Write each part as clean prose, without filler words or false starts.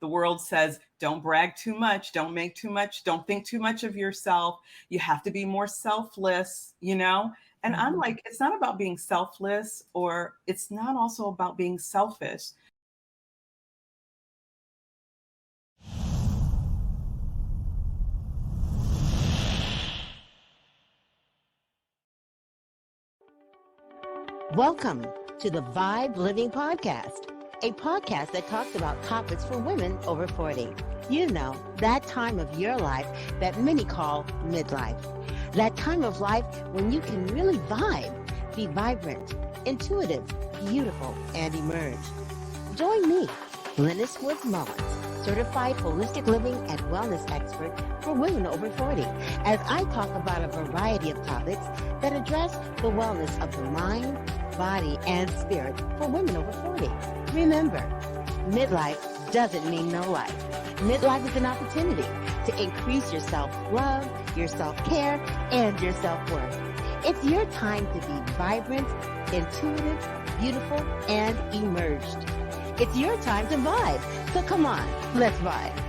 The world says, don't brag too much, don't make too much, don't think too much of yourself. You have to be more selfless, you know? And I'm Mhm. like, it's not about being selfless, or it's not also about being selfish. Welcome to the V.I.B.E Living Podcast, a podcast that talks about topics for women over 40. You know, that time of your life that many call midlife. That time of life when you can really vibe, be vibrant, intuitive, beautiful, and emerge. Join me, Linus Woods Mullins, certified holistic living and wellness expert for women over 40, as I talk about a variety of topics that address the wellness of the mind, body, and spirit for women over 40. Remember, midlife doesn't mean no life. Midlife is an opportunity to increase your self-love, your self-care, and your self-worth. It's your time to be vibrant, intuitive, beautiful, and emerged. It's your time to vibe. So come on, let's vibe.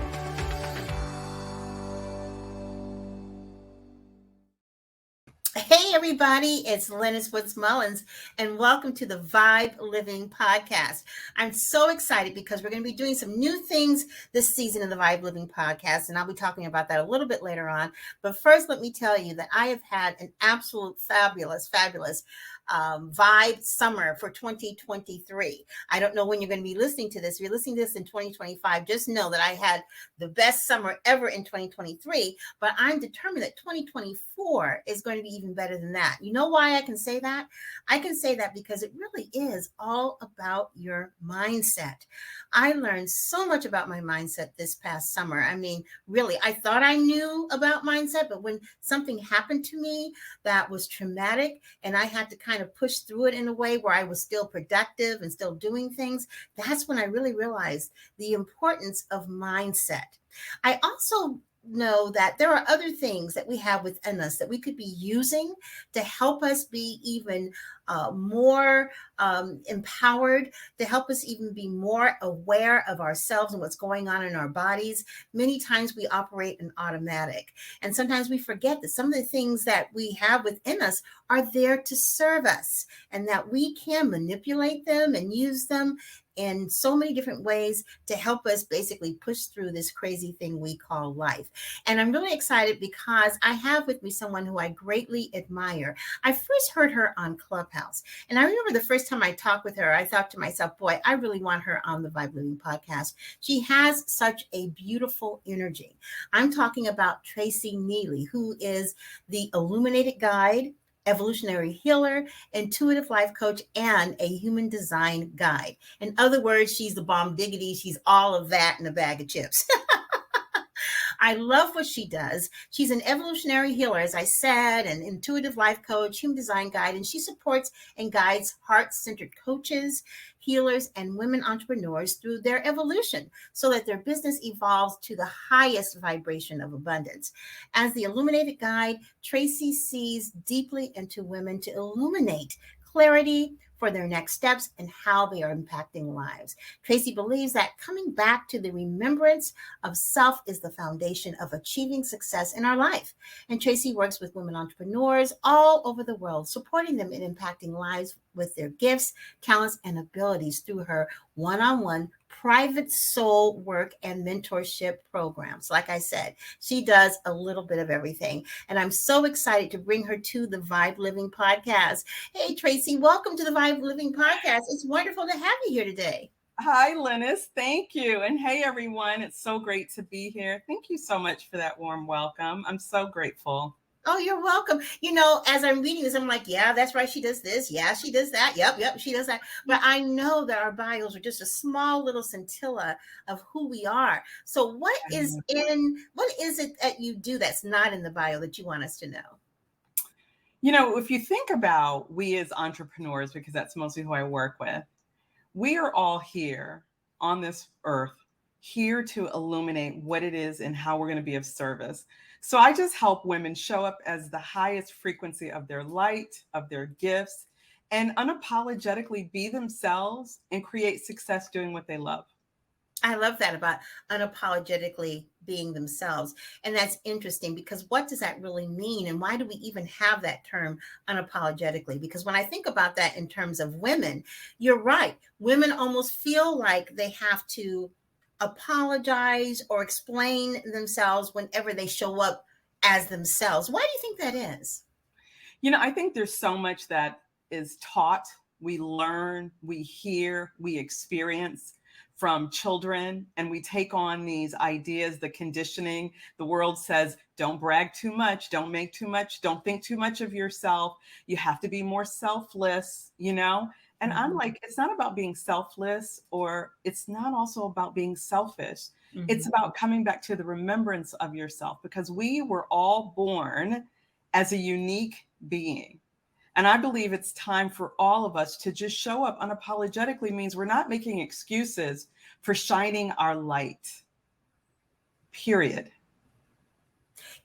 Hey, everybody, it's Linus Woods Mullins, and welcome to the V.I.B.E Living Podcast. I'm so excited because we're going to be doing some new things this season in the V.I.B.E Living Podcast, and I'll be talking about that a little bit later on. But first, let me tell you that I have had an absolute fabulous V.I.B.E summer for 2023. I don't know when you're going to be listening to this. If you're listening to this in 2025, just know that I had the best summer ever in 2023, but I'm determined that 2024 is going to be even better than that. You know why I can say that? I can say that because it really is all about your mindset. I learned so much about my mindset this past summer. I mean, really, I thought I knew about mindset, but when something happened to me that was traumatic and I had to kind of push through it in a way where I was still productive and still doing things, that's when I really realized the importance of mindset. I also know that there are other things that we have within us that we could be using to help us be even more empowered, to help us even be more aware of ourselves and what's going on in our bodies. Many times we operate in automatic, and sometimes we forget that some of the things that we have within us are there to serve us, and that we can manipulate them and use them in so many different ways to help us basically push through this crazy thing we call life. And I'm really excited because I have with me someone who I greatly admire. I first heard her on Clubhouse. And I remember the first time I talked with her, I thought to myself, boy, I really want her on the V.I.B.E Living Podcast. She has such a beautiful energy. I'm talking about Tracy Neely, who is the Illuminated Guide, Evolutionary Healer, intuitive life coach, and a human design guide. In other words, she's the bomb diggity. She's all of that in a bag of chips. I love what she does. She's an evolutionary healer, as I said, an intuitive life coach, human design guide, and she supports and guides heart-centered coaches, healers, and women entrepreneurs through their evolution so that their business evolves to the highest vibration of abundance. As the illuminated guide, Tracy sees deeply into women to illuminate clarity for their next steps and how they are impacting lives. Tracy believes that coming back to the remembrance of self is the foundation of achieving success in our life. And Tracy works with women entrepreneurs all over the world, supporting them in impacting lives with their gifts, talents, and abilities through her one-on-one private soul work and mentorship programs. Like I said, she does a little bit of everything. And I'm so excited to bring her to the V.I.B.E Living Podcast. Hey, Tracy, welcome to the V.I.B.E Living Podcast. It's wonderful to have you here today. Hi, Linus. Thank you. And hey, everyone. It's so great to be here. Thank you so much for that warm welcome. I'm so grateful. Oh, you're welcome. As I'm reading this, I'm like, yeah, that's right. She does this. Yeah, she does that. Yep, she does that. But I know that our bios are just a small little scintilla of who we are. So what is it that you do that's not in the bio that you want us to know? If you think about we as entrepreneurs, because that's mostly who I work with, we are all here on this earth, here to illuminate what it is and how we're going to be of service. So I just help women show up as the highest frequency of their light, of their gifts, and unapologetically be themselves and create success doing what they love. I love that about unapologetically being themselves. And that's interesting because what does that really mean? And why do we even have that term unapologetically? Because when I think about that in terms of women, you're right. Women almost feel like they have to apologize or explain themselves whenever they show up as themselves. Why do you think that is? I think there's so much that is taught, we learn, we hear, we experience from children, and we take on these ideas, the conditioning. The world says, don't brag too much, don't make too much, don't think too much of yourself. You have to be more selfless. And I'm like, it's not about being selfless, or it's not also about being selfish. It's about coming back to the remembrance of yourself, because we were all born as a unique being. And I believe it's time for all of us to just show up unapologetically. Means we're not making excuses for shining our light, period.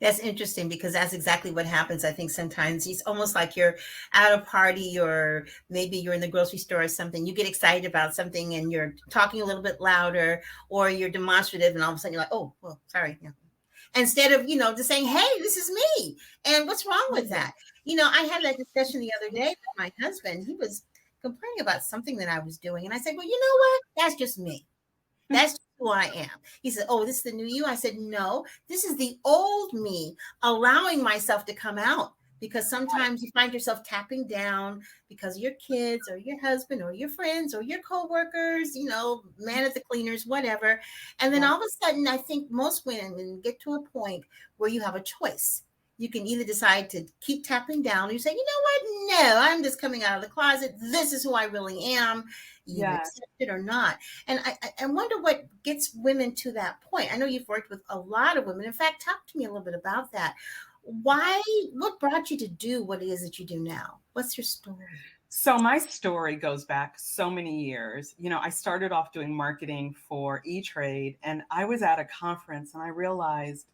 That's interesting because that's exactly what happens. I think sometimes it's almost like you're at a party or maybe you're in the grocery store or something. You get excited about something and you're talking a little bit louder or you're demonstrative, and all of a sudden you're like, oh, well, sorry. Yeah. Instead of, just saying, hey, this is me. And what's wrong with that? I had that discussion the other day with my husband. He was complaining about something that I was doing. And I said, well, you know what? That's just me. That's who I am. He said, oh, this is the new you? I said, no, this is the old me allowing myself to come out, because sometimes you find yourself tapping down because your kids or your husband or your friends or your coworkers, man at the cleaners, whatever. And then all of a sudden, I think most women get to a point where you have a choice. You can either decide to keep tapping down, or you say, you know what? No, I'm just coming out of the closet. This is who I really am. You accept it or not. And I wonder what gets women to that point. I know you've worked with a lot of women. In fact, talk to me a little bit about that. What brought you to do what it is that you do now? What's your story? So my story goes back so many years. I started off doing marketing for E-Trade, and I was at a conference and I realized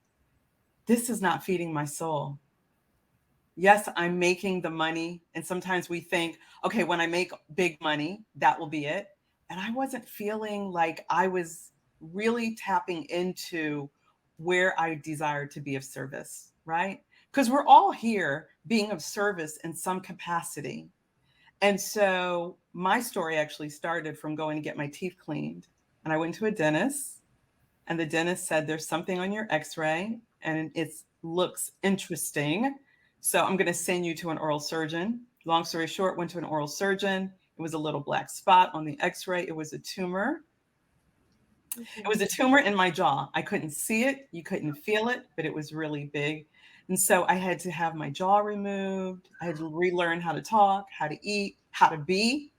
this is not feeding my soul. Yes, I'm making the money. And sometimes we think, okay, when I make big money, that will be it. And I wasn't feeling like I was really tapping into where I desired to be of service, right? Because we're all here being of service in some capacity. And so my story actually started from going to get my teeth cleaned. And I went to a dentist, and the dentist said, there's something on your x-ray and it looks interesting. So I'm going to send you to an oral surgeon. Long story short, went to an oral surgeon. It was a little black spot on the x-ray. It was a tumor. It was a tumor in my jaw. I couldn't see it. You couldn't feel it, but it was really big. And so I had to have my jaw removed. I had to relearn how to talk, how to eat, how to be.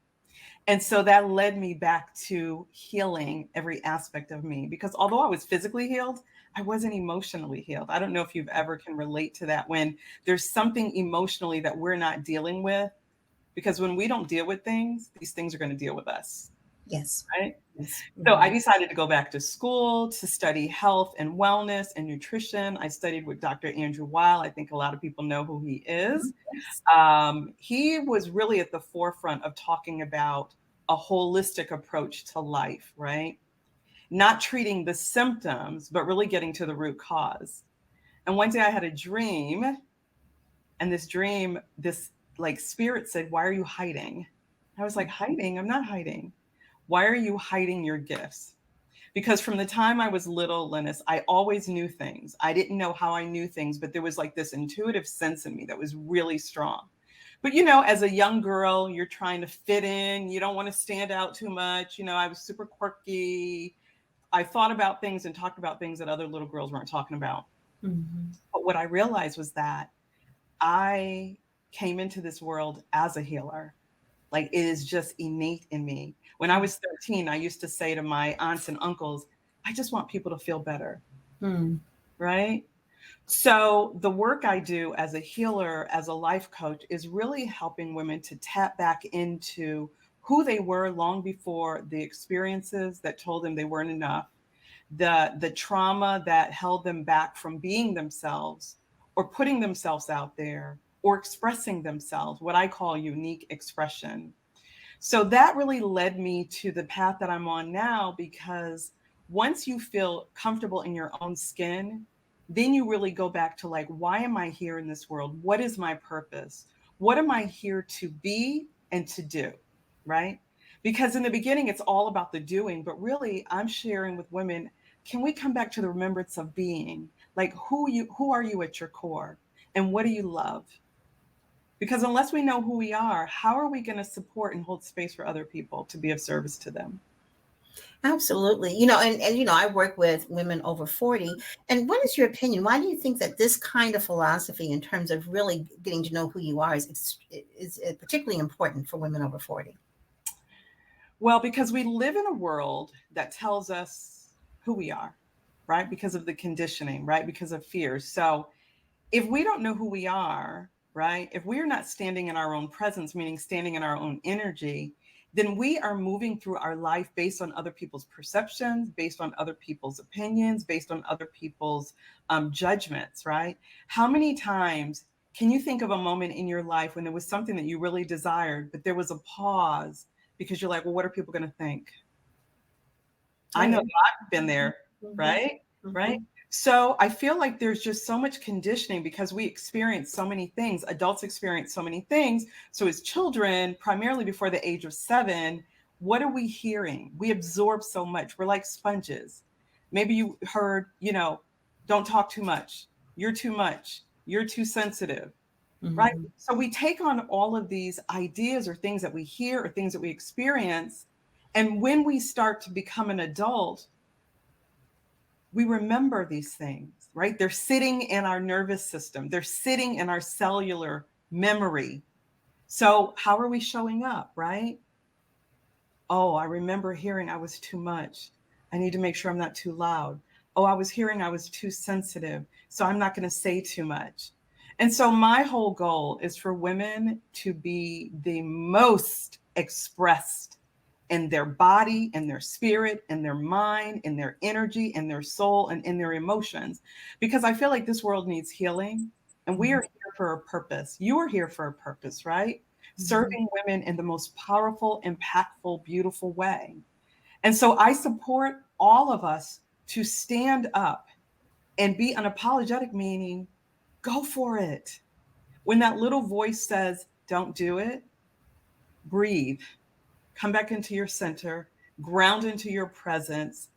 And so that led me back to healing every aspect of me, because although I was physically healed, I wasn't emotionally healed. I don't know if you've ever can relate to that, when there's something emotionally that we're not dealing with, because when we don't deal with things, these things are going to deal with us. Yes. Right. Yes. So I decided to go back to school to study health and wellness and nutrition. I studied with Dr. Andrew Weil. I think a lot of people know who he is. He was really at the forefront of talking about a holistic approach to life, right? Not treating the symptoms, but really getting to the root cause. And one day I had a dream, and this like spirit said, why are you hiding? I was like, hiding? I'm not hiding. Why are you hiding your gifts? Because from the time I was little, Linus, I always knew things. I didn't know how I knew things, but there was like this intuitive sense in me that was really strong. But, as a young girl, you're trying to fit in. You don't want to stand out too much. I was super quirky. I thought about things and talked about things that other little girls weren't talking about. But what I realized was that I came into this world as a healer. Like, it is just innate in me. When I was 13, I used to say to my aunts and uncles, I just want people to feel better. Right? So the work I do as a healer, as a life coach, is really helping women to tap back into who they were long before the experiences that told them they weren't enough, the trauma that held them back from being themselves or putting themselves out there or expressing themselves, what I call unique expression. So that really led me to the path that I'm on now, because once you feel comfortable in your own skin, then you really go back to like, why am I here in this world? What is my purpose? What am I here to be and to do? Right? Because in the beginning, it's all about the doing, but really I'm sharing with women, can we come back to the remembrance of being? Like who are you at your core? And what do you love? Because unless we know who we are, how are we going to support and hold space for other people to be of service to them? Absolutely. And I work with women over 40. And what is your opinion? Why do you think that this kind of philosophy, in terms of really getting to know who you are, is particularly important for women over 40? Well, because we live in a world that tells us who we are, right? Because of the conditioning, right? Because of fears. So if we don't know who we are, right? If we're not standing in our own presence, meaning standing in our own energy, then we are moving through our life based on other people's perceptions, based on other people's opinions, based on other people's judgments, right? How many times can you think of a moment in your life when there was something that you really desired, but there was a pause because you're like, well, what are people going to think? Oh, I know yeah. that I've been there, Mhm, right? Right. mhm, So I feel like there's just so much conditioning because we experience so many things. Adults experience so many things. So as children, primarily before the age of 7, what are we hearing? We absorb so much. We're like sponges. Maybe you heard, don't talk too much. You're too much. You're too sensitive. Right. mhm. So we take on all of these ideas or things that we hear or things that we experience. And when we start to become an adult, we remember these things, right? They're sitting in our nervous system, they're sitting in our cellular memory. So, how are we showing up, right? Oh, I remember hearing I was too much. I need to make sure I'm not too loud. Oh, I was hearing I was too sensitive. So I'm not going to say too much. And so my whole goal is for women to be the most expressed in their body, in their spirit, in their mind, in their energy, in their soul, and in their emotions. Because I feel like this world needs healing and we are here for a purpose. You are here for a purpose, right? Mhm. Serving women in the most powerful, impactful, beautiful way. And so I support all of us to stand up and be unapologetic, meaning go for it. When that little voice says, don't do it, breathe, come back into your center, ground into your presence,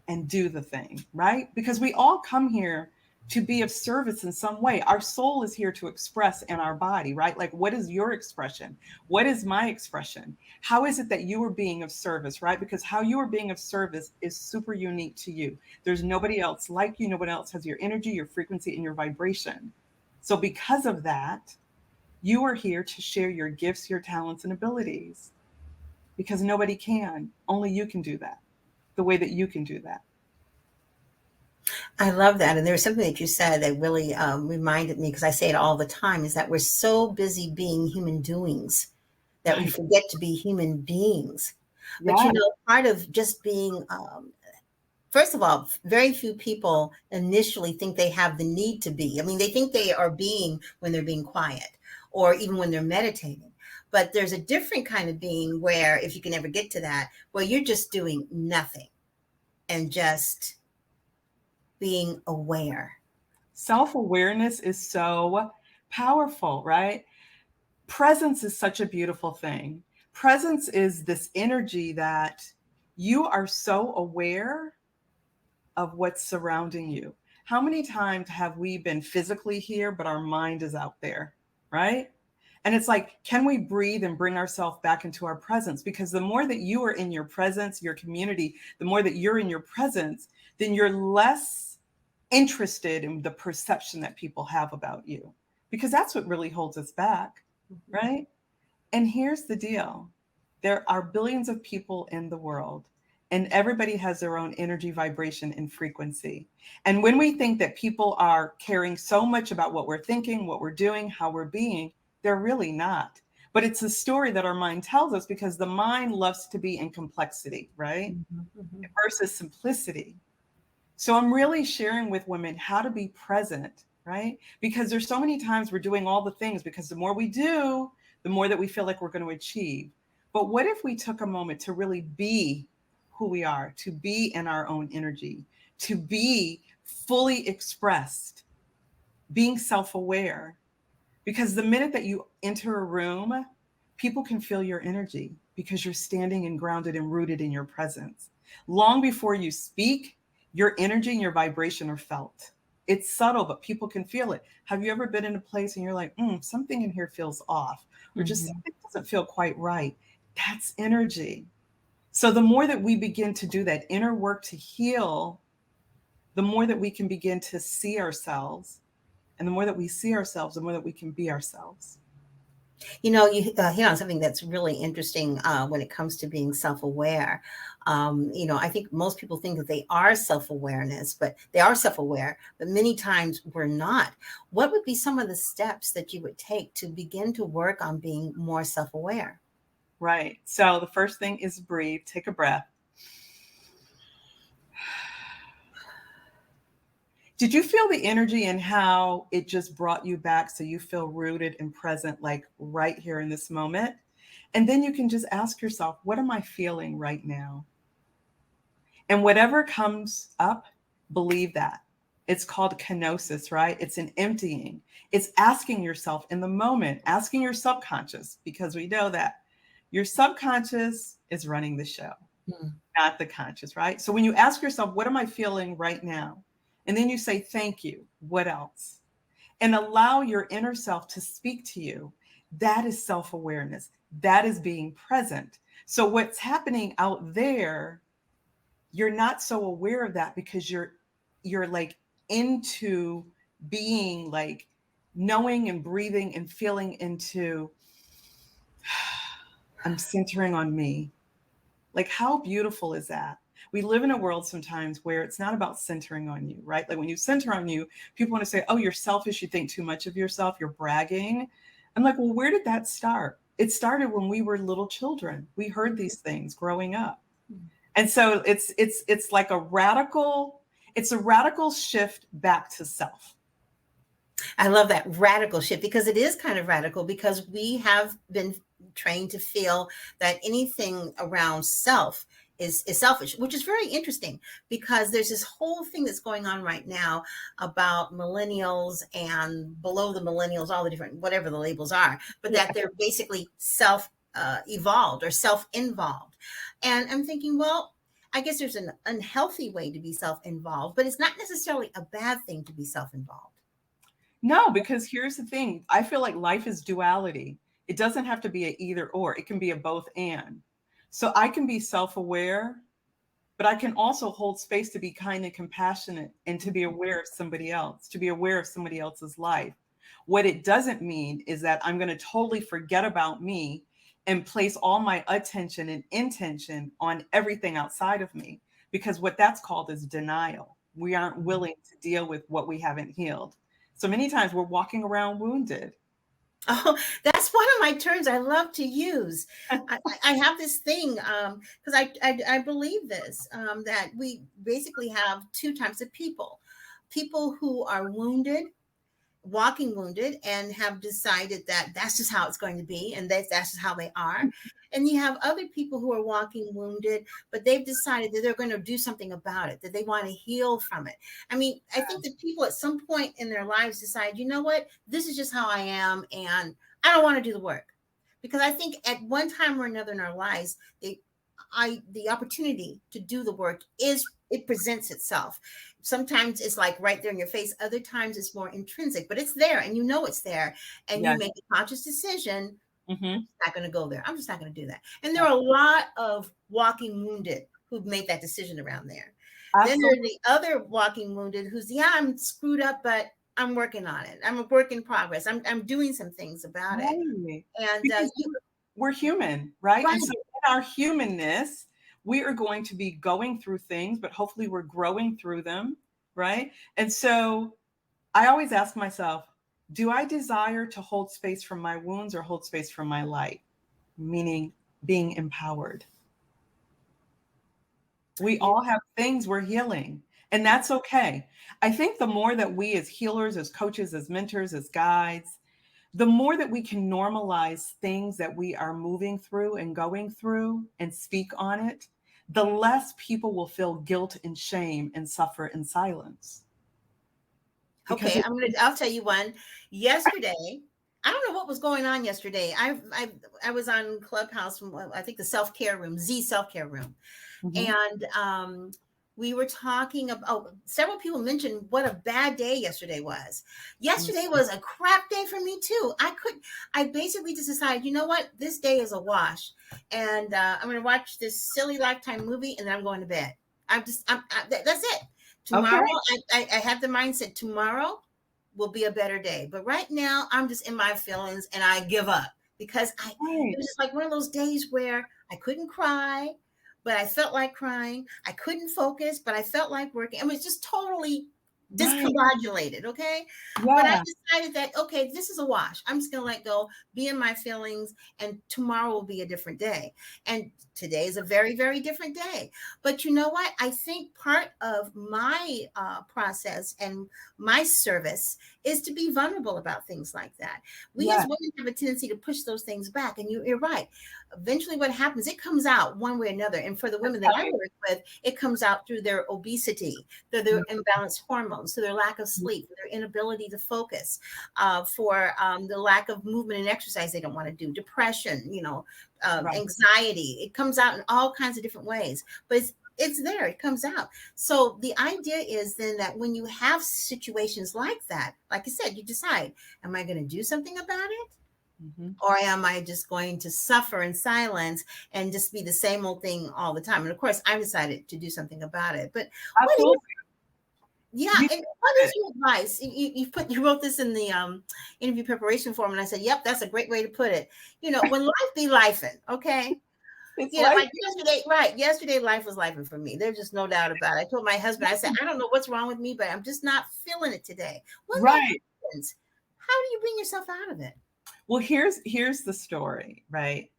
and do the thing, right? Because we all come here to be of service in some way. Our soul is here to express in our body, right? Like, what is your expression? What is my expression? How is it that you are being of service, right? Because how you are being of service is super unique to you. There's nobody else like you. Nobody else has your energy, your frequency, and your vibration. So, because of that, you are here to share your gifts, your talents, and abilities because nobody can. Only you can do that the way that you can do that. I love that. And there was something that you said that really reminded me, because I say it all the time, is that we're so busy being human doings that we Right. forget to be human beings. But Yeah. part of just being, first of all, very few people initially think they have the need to be. I mean, they think they are being when they're being quiet or even when they're meditating. But there's a different kind of being where, if you can ever get to that, where you're just doing nothing and just being aware. Self awareness is so powerful, right? Presence is such a beautiful thing. Presence is this energy that you are so aware of what's surrounding you. How many times have we been physically here, but our mind is out there, right? And it's like, can we breathe and bring ourselves back into our presence? Because the more that you are in your presence, your community, the more that you're in your presence, then you're less interested in the perception that people have about you, because that's what really holds us back, right? And here's the deal, there are billions of people in the world, and everybody has their own energy, vibration, and frequency. And when we think that people are caring so much about what we're thinking, what we're doing, how we're being, they're really not. But it's a story that our mind tells us because the mind loves to be in complexity, right? Mhm, mhm. Versus simplicity. So I'm really sharing with women how to be present, right? Because there's so many times we're doing all the things because the more we do, the more that we feel like we're going to achieve. But what if we took a moment to really be who we are, to be in our own energy, to be fully expressed, being self-aware. Because the minute that you enter a room, people can feel your energy because you're standing and grounded and rooted in your presence. Long before you speak, your energy and your vibration are felt. It's subtle, but people can feel it. Have you ever been in a place and you're like, something in here feels off, or just something doesn't feel quite right? That's energy. So the more that we begin to do that inner work to heal, the more that we can begin to see ourselves. And the more that we see ourselves, the more that we can be ourselves. You know, you hit on something that's really interesting when it comes to being self-aware. You know, I think most people think that they are self-awareness, but they are self-aware, but many times we're not. What would be some of the steps that you would take to begin to work on being more self-aware? Right. So the first thing is breathe, take a breath. Did you feel the energy and how it just brought you back so you feel rooted and present, like right here in this moment? And then you can just ask yourself, what am I feeling right now? And whatever comes up, believe that. It's called kenosis, right? It's an emptying. It's asking yourself in the moment, asking your subconscious, because we know that your subconscious is running the show, not the conscious, right? So when you ask yourself, what am I feeling right now? And then you say, thank you. What else? And allow your inner self to speak to you. That is self-awareness. That is being present. So what's happening out there, you're not so aware of that because you're like into being like knowing and breathing and feeling into I'm centering on me. Like, how beautiful is that? We live in a world sometimes where it's not about centering on you, right? Like when you center on you, people want to say, oh, you're selfish. You think too much of yourself. You're bragging. I'm like, well, where did that start? It started when we were little children. We heard these things growing up. And so it's like it's a radical shift back to self. I love that radical shift because it is kind of radical because we have been trained to feel that anything around self is selfish, which is very interesting because there's this whole thing that's going on right now about millennials and below the millennials, all the different, whatever the labels are, but that they're basically self evolved or self-involved. And I'm thinking, well, I guess there's an unhealthy way to be self-involved, but it's not necessarily a bad thing to be self-involved. No, because here's the thing. I feel like life is duality. It doesn't have to be a either or. It can be a both and. So I can be self-aware, but I can also hold space to be kind and compassionate and to be aware of somebody else, to be aware of somebody else's life. What it doesn't mean is that I'm going to totally forget about me and place all my attention and intention on everything outside of me, because what that's called is denial. We aren't willing to deal with what we haven't healed. So many times we're walking around wounded. Oh, that's one of my terms I love to use. I have this thing because I believe this that we basically have two types of people: people who are wounded, walking wounded, and have decided that that's just how it's going to be, and that's just how they are. And you have other people who are walking wounded, but they've decided that they're going to do something about it, that they want to heal from it. I mean, I think that people at some point in their lives decide, you know what, this is just how I am, and I don't want to do the work. Because I think at one time or another in our lives, the opportunity to do the work it presents itself. Sometimes it's like right there in your face. Other times it's more intrinsic, but it's there and you know it's there. And Yes. you make a conscious decision. Mm-hmm. I'm not going to go there. I'm just not going to do that. And there are a lot of walking wounded who've made that decision around there. Absolutely. Then there are the other walking wounded who's, yeah, I'm screwed up, but I'm working on it. I'm a work in progress. I'm doing some things about it. And we're human, right? Right. And so in our humanness, we are going to be going through things, but hopefully we're growing through them, right? And so I always ask myself, do I desire to hold space from my wounds or hold space from my light? Meaning being empowered. We all have things we're healing, and that's okay. I think the more that we as healers, as coaches, as mentors, as guides, the more that we can normalize things that we are moving through and going through and speak on it, the less people will feel guilt and shame and suffer in silence. Because Okay, I'll tell you one. Yesterday, I don't know what was going on yesterday. I was on Clubhouse from, I think, the self-care room, Z self-care room. Mhm. And we were talking about, several people mentioned what a bad day yesterday was. Yesterday was a crap day for me too. I basically just decided, you know what, this day is a wash, and I'm going to watch this silly Lifetime movie, and then I'm going to bed. That's it. Tomorrow, Okay. I have the mindset tomorrow will be a better day, but right now I'm just in my feelings and I give up, because it Right. was just like one of those days where I couldn't cry, but I felt like crying. I couldn't focus, but I felt like working. It was just totally Right. discombobulated. Okay. But I Yeah. decided that, okay, this is a wash. I'm just going to let go, be in my feelings, and tomorrow will be a different day. And today is a very, very different day. But you know what? I think part of my process and my service is to be vulnerable about things like that. We as Yeah. women have a tendency to push those things back. And you're right. Eventually what happens, it comes out one way or another. And for the women that I work with, it comes out through their obesity, through their imbalanced hormones, through their lack of sleep, their inability to focus, for the lack of movement and exercise they don't want to do, depression, Right. anxiety. It comes out in all kinds of different ways, but it's there, it comes out. So the idea is then that when you have situations like that, like I said, you decide, am I going to do something about it? Mhm. Or am I just going to suffer in silence and just be the same old thing all the time? And of course, I decided to do something about it. But what is, Absolutely. yeah, You and what is your advice? You wrote this in the interview preparation form, and I said, yep, that's a great way to put it. When life be lifing, okay. It's like Like yesterday, right? Yesterday, life was lifing for me. There's just no doubt about it. I told my husband, I said, I don't know what's wrong with me, but I'm just not feeling it today. When that right. happens, how do you bring yourself out of it? Well, here's the story, right?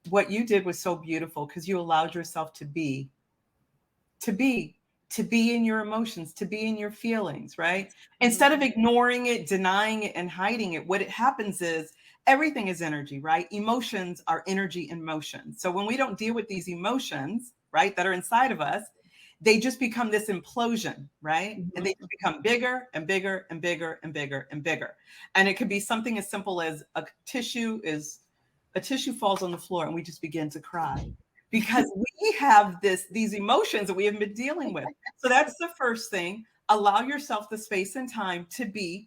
What you did was so beautiful because you allowed yourself to be to be in your emotions, to be in your feelings, right? Instead of ignoring it, denying it, and hiding it, what it happens is everything is energy, right? Emotions are energy in motion. So when we don't deal with these emotions, right, that are inside of us, they just become this implosion, right? And they Mhm. just become bigger and bigger and bigger and bigger and bigger. And it could be something as simple as a tissue falls on the floor and we just begin to cry because we have these emotions that we have been dealing with. So that's the first thing. Allow yourself the space and time to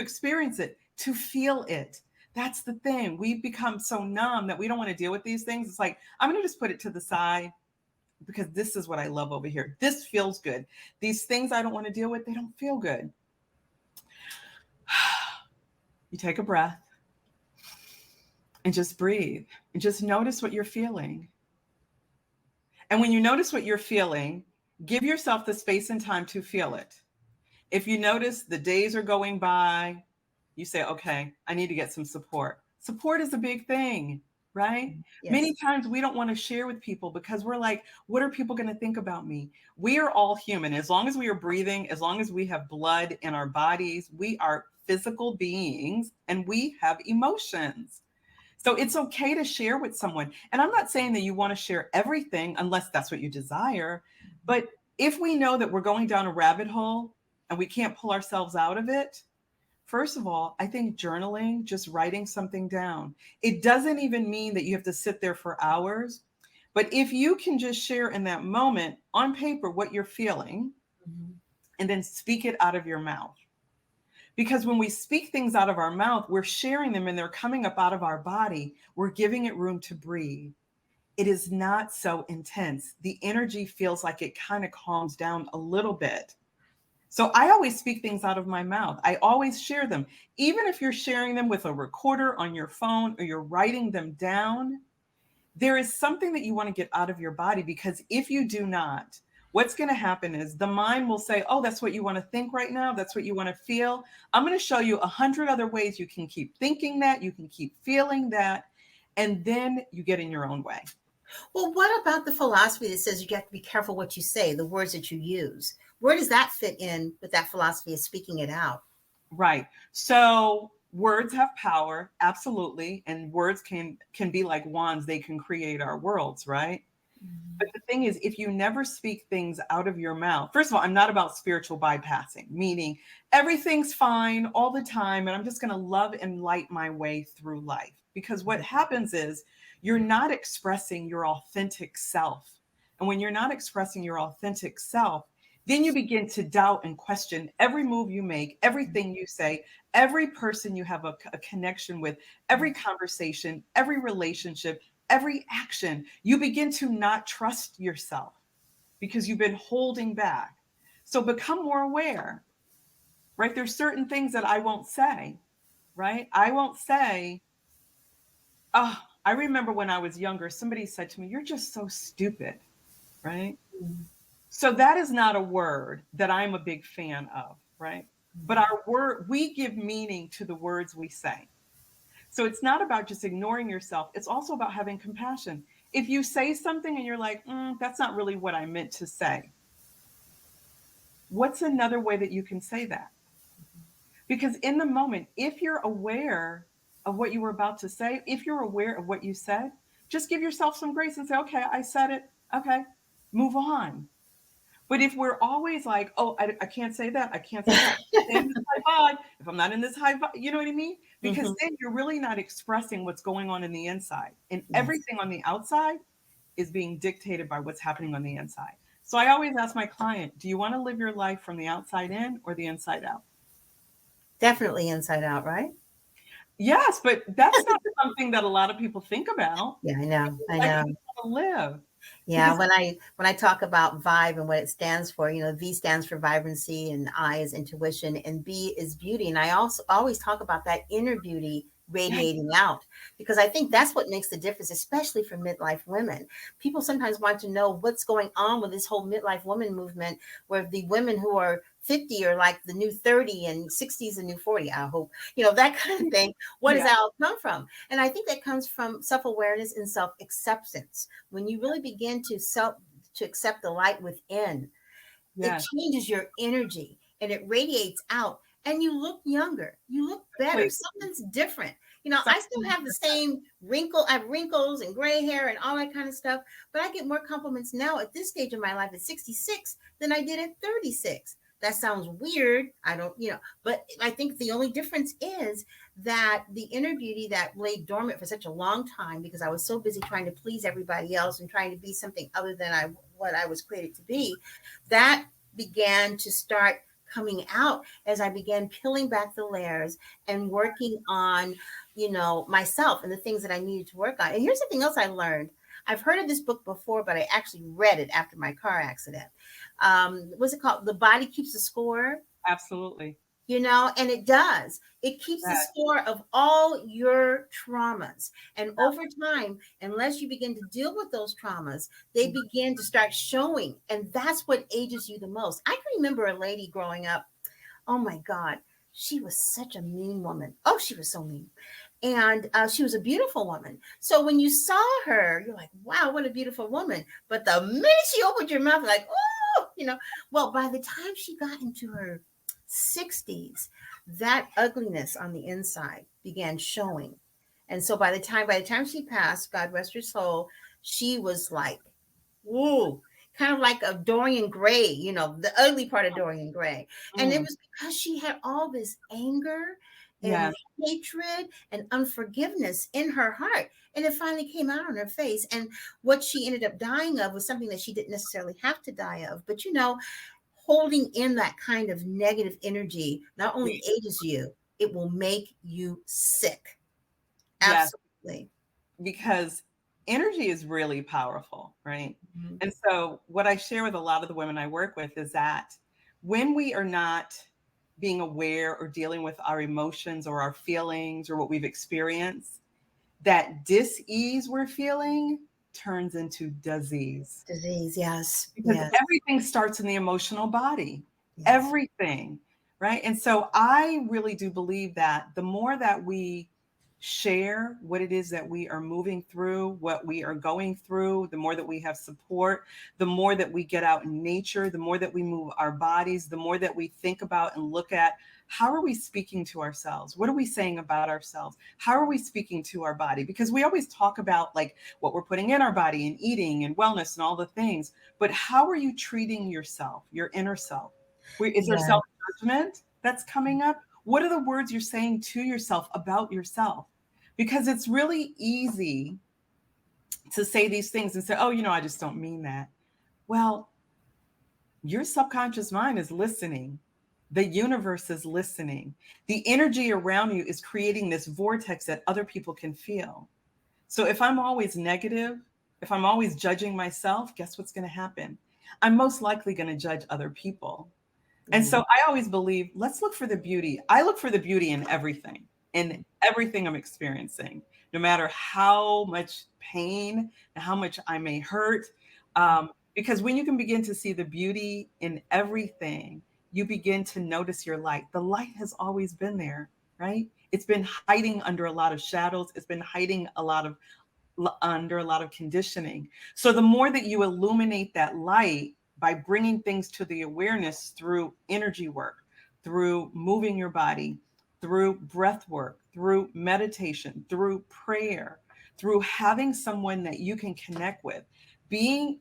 experience it, to feel it. That's the thing. We've become so numb that we don't want to deal with these things. It's like, I'm going to just put it to the side because this is what I love over here. This feels good. These things I don't want to deal with, they don't feel good. You take a breath and just breathe and just notice what you're feeling. And when you notice what you're feeling, give yourself the space and time to feel it. If you notice the days are going by, you say, okay, I need to get some support. Support is a big thing, right? Many Yes. times we don't want to share with people because we're like, what are people going to think about me? We are all human. As long as we are breathing, as long as we have blood in our bodies, we are physical beings and we have emotions. So it's okay to share with someone. And I'm not saying that you want to share everything unless that's what you desire. But if we know that we're going down a rabbit hole and we can't pull ourselves out of it, first of all, I think journaling, just writing something down, it doesn't even mean that you have to sit there for hours. But if you can just share in that moment on paper what you're feeling Mhm. and then speak it out of your mouth. Because when we speak things out of our mouth, we're sharing them and they're coming up out of our body. We're giving it room to breathe. It is not so intense. The energy feels like it kind of calms down a little bit. So I always speak things out of my mouth. I always share them. Even if you're sharing them with a recorder on your phone or you're writing them down, there is something that you want to get out of your body because if you do not, what's going to happen is the mind will say, oh, that's what you want to think right now. That's what you want to feel. I'm going to show you 100 other ways you can keep thinking that, you can keep feeling that, and then you get in your own way. Well, what about the philosophy that says you have to be careful what you say, the words that you use? Where does that fit in with that philosophy of speaking it out? Right. So words have power, absolutely, and words can be like wands. They can create our worlds, right? But the thing is, if you never speak things out of your mouth, first of all, I'm not about spiritual bypassing, meaning everything's fine all the time, and I'm just going to love and light my way through life. Because what happens is you're not expressing your authentic self. And when you're not expressing your authentic self, then you begin to doubt and question every move you make, everything you say, every person you have a connection with, every conversation, every relationship, every action. You begin to not trust yourself because you've been holding back. So become more aware, right? There's certain things that I won't say, right? I won't say, oh, I remember when I was younger, somebody said to me, you're just so stupid, right? So that is not a word that I'm a big fan of, right? But our word, we give meaning to the words we say. So it's not about just ignoring yourself. It's also about having compassion. If you say something and you're like, that's not really what I meant to say, what's another way that you can say that? Because in the moment, if you're aware of what you were about to say, if you're aware of what you said, just give yourself some grace and say, okay, I said it. Okay, move on. But if we're always like, oh, I can't say that, I can't say that. In this high vibe, if I'm not in this high vibe, you know what I mean? Because then you're really not expressing what's going on in the inside. And everything on the outside is being dictated by what's happening on the inside. So I always ask my client, do you want to live your life from the outside in or the inside out? Definitely inside out, right? Yes, but that's not something that a lot of people think about. Yeah, I know. I Like, know. you want to live. Yeah, when I talk about vibe and what it stands for, V stands for vibrancy, and I is intuition, and B is beauty. And I also always talk about that inner beauty radiating out, because I think that's what makes the difference, especially for midlife women. People sometimes want to know what's going on with this whole midlife woman movement, where the women who are 50 are like the new 30 and 60 is the new 40. I hope, that kind of thing. Where does that all come from? And I think that comes from self-awareness and self-acceptance. When you really begin to accept the light within, it changes your energy and it radiates out, and you look younger, you look better. Something's different. I still have the same I have wrinkles and gray hair and all that kind of stuff, but I get more compliments now at this stage of my life at 66 than I did at 36. That sounds weird. I don't, but I think the only difference is that the inner beauty that lay dormant for such a long time, because I was so busy trying to please everybody else and trying to be something other than what I was created to be, that began to start coming out as I began peeling back the layers and working on, myself and the things that I needed to work on. And here's something else I learned. I've heard of this book before, but I actually read it after my car accident. What's it called? The Body Keeps the Score. Absolutely. And it does. It keeps the score of all your traumas. And over time, unless you begin to deal with those traumas, they begin to start showing. And that's what ages you the most. I can remember a lady growing up. Oh my God. She was such a mean woman. Oh, she was so mean. And she was a beautiful woman. So when you saw her, you're like, wow, what a beautiful woman. But the minute she opened your mouth, like, oh, well, by the time she got into her 60s, that ugliness on the inside began showing. And so by the time she passed, God rest her soul, she was like, whoa, kind of like a Dorian Gray, the ugly part of Dorian Gray. And it was because she had all this anger and hatred and unforgiveness in her heart. And it finally came out on her face. And what she ended up dying of was something that she didn't necessarily have to die of. But, holding in that kind of negative energy not only ages you, it will make you sick. Absolutely. Because energy is really powerful, right? And so what I share with a lot of the women I work with is that when we are not being aware or dealing with our emotions or our feelings or what we've experienced, that dis-ease we're feeling turns into disease. Yes. Because everything starts in the emotional body. Everything, right? And so I really do believe that the more that we share what it is that we are moving through, what we are going through, the more that we have support, the more that we get out in nature, the more that we move our bodies, the more that we think about and look at how are we speaking to ourselves? What are we saying about ourselves? How are we speaking to our body? Because we always talk about like what we're putting in our body and eating and wellness and all the things, but how are you treating yourself, your inner self? Is there Yeah. self-judgment that's coming up? What are the words you're saying to yourself about yourself? Because it's really easy to say these things and say, oh, I just don't mean that. Well, your subconscious mind is listening. The universe is listening. The energy around you is creating this vortex that other people can feel. So if I'm always negative, if I'm always judging myself, guess what's going to happen? I'm most likely going to judge other people. And so I always believe, let's look for the beauty. I look for the beauty in everything I'm experiencing, no matter how much pain and how much I may hurt. Because when you can begin to see the beauty in everything, you begin to notice your light. The light has always been there, right? It's been hiding under a lot of shadows. It's been hiding under a lot of conditioning. So the more that you illuminate that light by bringing things to the awareness through energy work, through moving your body, through breath work, through meditation, through prayer, through having someone that you can connect with, being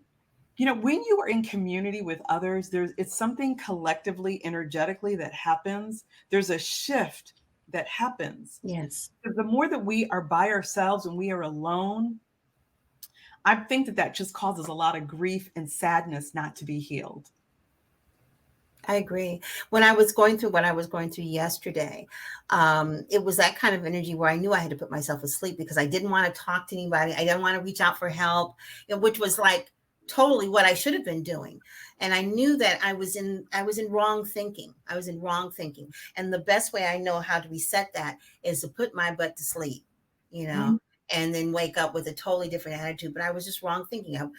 when you are in community with others, it's something collectively, energetically that happens. There's a shift that happens. Yes. The more that we are by ourselves and we are alone, I think that just causes a lot of grief and sadness not to be healed. I agree. When I was going through what I was going through yesterday, it was that kind of energy where I knew I had to put myself asleep because I didn't want to talk to anybody. I didn't want to reach out for help, which was like totally what I should have been doing. And I knew that I was in wrong thinking. I was in wrong thinking. And the best way I know how to reset that is to put my butt to sleep, Mhm. and then wake up with a totally different attitude. But I was just wrong thinking. I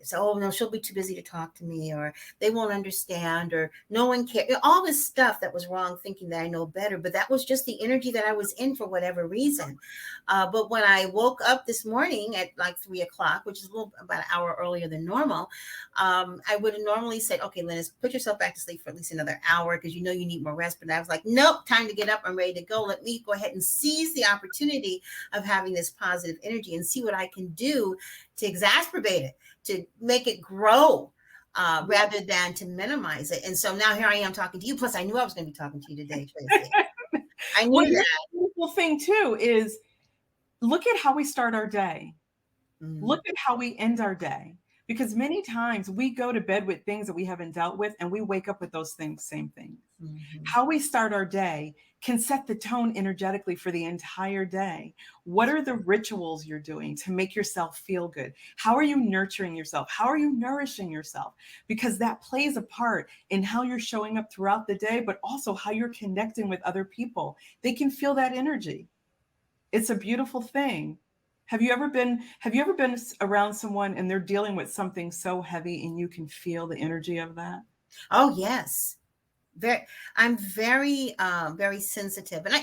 said, oh no, she'll be too busy to talk to me, or they won't understand, or no one cares. All this stuff that was wrong thinking that I know better. But that was just the energy that I was in for whatever reason. But when I woke up this morning at like 3 o'clock, which is about an hour earlier than normal, I would have normally said, okay, Linus, put yourself back to sleep for at least another hour because you know you need more rest. But I was like, nope, time to get up. I'm ready to go. Let me go ahead and seize the opportunity of having this positive energy and see what I can do to exacerbate it, to make it grow, rather than to minimize it. And so now here I am talking to you. Plus, I knew I was going to be talking to you today, Tracy. I Well, knew here's that. the beautiful thing too is look at how we start our day. Mm. Look at how we end our day. Because many times we go to bed with things that we haven't dealt with and we wake up with those same things. Mm-hmm. How we start our day can set the tone energetically for the entire day. What are the rituals you're doing to make yourself feel good? How are you nurturing yourself? How are you nourishing yourself? Because that plays a part in how you're showing up throughout the day, but also how you're connecting with other people. They can feel that energy. It's a beautiful thing. Have you ever been around someone and they're dealing with something so heavy and you can feel the energy of that? Oh, yes. I'm very, very sensitive. And I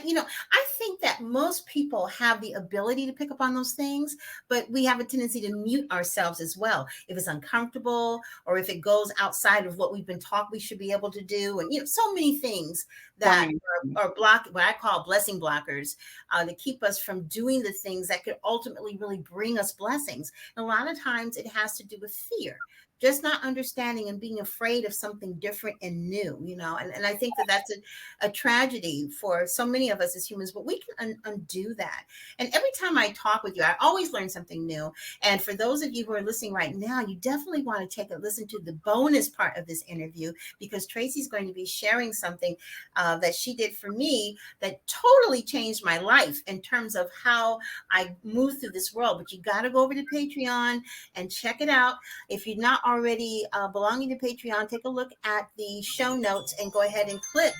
think that most people have the ability to pick up on those things, but we have a tendency to mute ourselves as well. If it's uncomfortable or if it goes outside of what we've been taught we should be able to do. And, so many things So that many things. are what I call blessing blockers, to keep us from doing the things that could ultimately really bring us blessings. And a lot of times it has to do with fear, just not understanding and being afraid of something different and new, and I think that that's a tragedy for so many of us as humans, but we can undo that. And every time I talk with you, I always learn something new. And for those of you who are listening right now, you definitely want to take a listen to the bonus part of this interview, because Tracy's going to be sharing something that she did for me that totally changed my life in terms of how I move through this world. But you got to go over to Patreon and check it out. If you're not already belonging to Patreon, take a look at the show notes and go ahead and click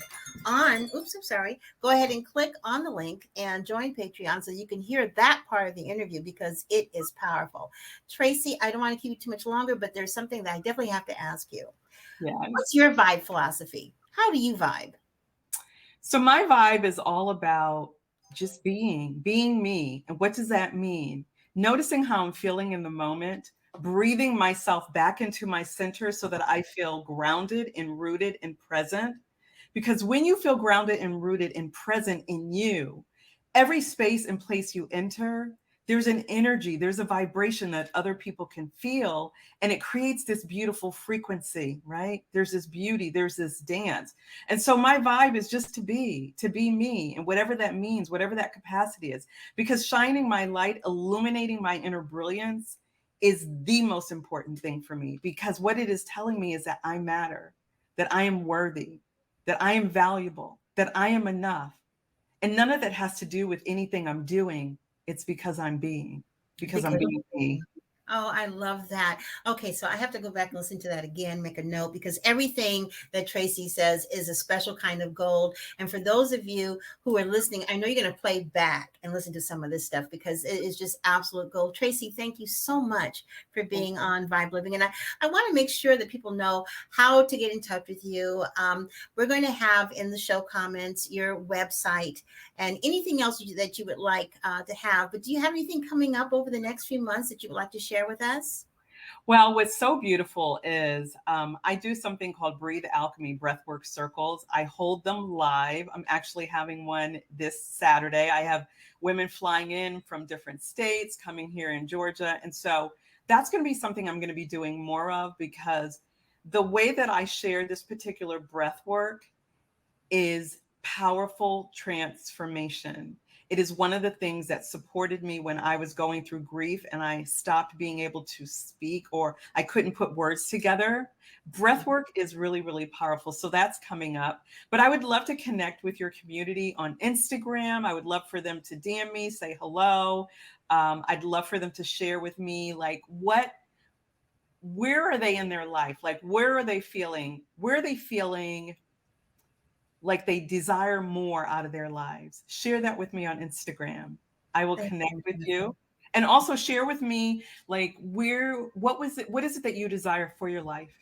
on, go ahead and click on the link and join Patreon so you can hear that part of the interview, because it is powerful. Tracy, I don't want to keep you too much longer, but there's something that I definitely have to ask you. Yes. What's your vibe philosophy? How do you vibe? So my vibe is all about just being me. And what does that mean? Noticing how I'm feeling in the moment, breathing myself back into my center so that I feel grounded and rooted and present. Because when you feel grounded and rooted and present in you, every space and place you enter, there's an energy, there's a vibration that other people can feel, and it creates this beautiful frequency, right? There's this beauty, there's this dance. And so my vibe is just to be me, and whatever that means, whatever that capacity is, because shining my light, illuminating my inner brilliance is the most important thing for me, because what it is telling me is that I matter, that I am worthy, that I am valuable, that I am enough. And none of that has to do with anything I'm doing. It's because I'm being, because I'm Because being me. oh, I love that. Okay, so I have to go back and listen to that again, make a note, because everything that Tracy says is a special kind of gold. And for those of you who are listening, I know you're going to play back and listen to some of this stuff because it is just absolute gold. Tracy, thank you so much for being on Vibe Living. And I want to make sure that people know how to get in touch with you. We're going to have in the show comments your website and anything else that you would like to have. But do you have anything coming up over the next few months that you would like to share with us? Well, what's so beautiful is I do something called Breathe Alchemy Breathwork Circles. I hold them live. I'm actually having one this Saturday. I have women flying in from different states, coming here in Georgia. And so that's going to be something I'm going to be doing more of, because the way that I share this particular breath work is powerful transformation. It is one of the things that supported me when I was going through grief and I stopped being able to speak, or I couldn't put words together. Breath work is really, really powerful. So that's coming up. But I would love to connect with your community on Instagram. I would love for them to DM me, say hello. I'd love for them to share with me, like, where are they in their life? Like, where are they feeling? Where are they feeling like they desire more out of their lives? Share that with me on Instagram. I will connect with you. And also share with me, like, what is it that you desire for your life?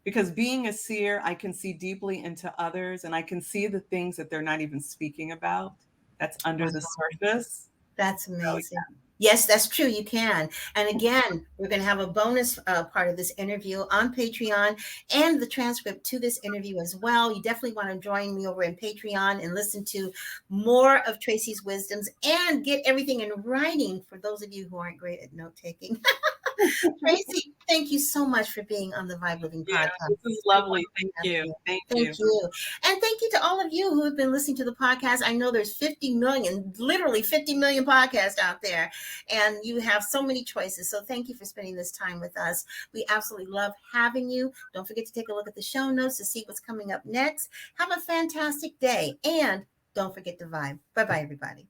Because being a seer, I can see deeply into others, and I can see the things that they're not even speaking about that's under the surface. That's So, amazing. Yes, that's true. You can. And again, we're going to have a bonus part of this interview on Patreon and the transcript to this interview as well. You definitely want to join me over in Patreon and listen to more of Tracy's wisdoms and get everything in writing for those of you who aren't great at note taking. Tracy, thank you so much for being on the Vibe Living yeah, podcast. this is lovely. Thank you. Thank Thank you. you. And thank you to all of you who have been listening to the podcast. I know there's 50 million, literally 50 million podcasts out there, and you have so many choices. So thank you for spending this time with us. We absolutely love having you. Don't forget to take a look at the show notes to see what's coming up next. Have a fantastic day, and don't forget to vibe. Bye-bye, everybody.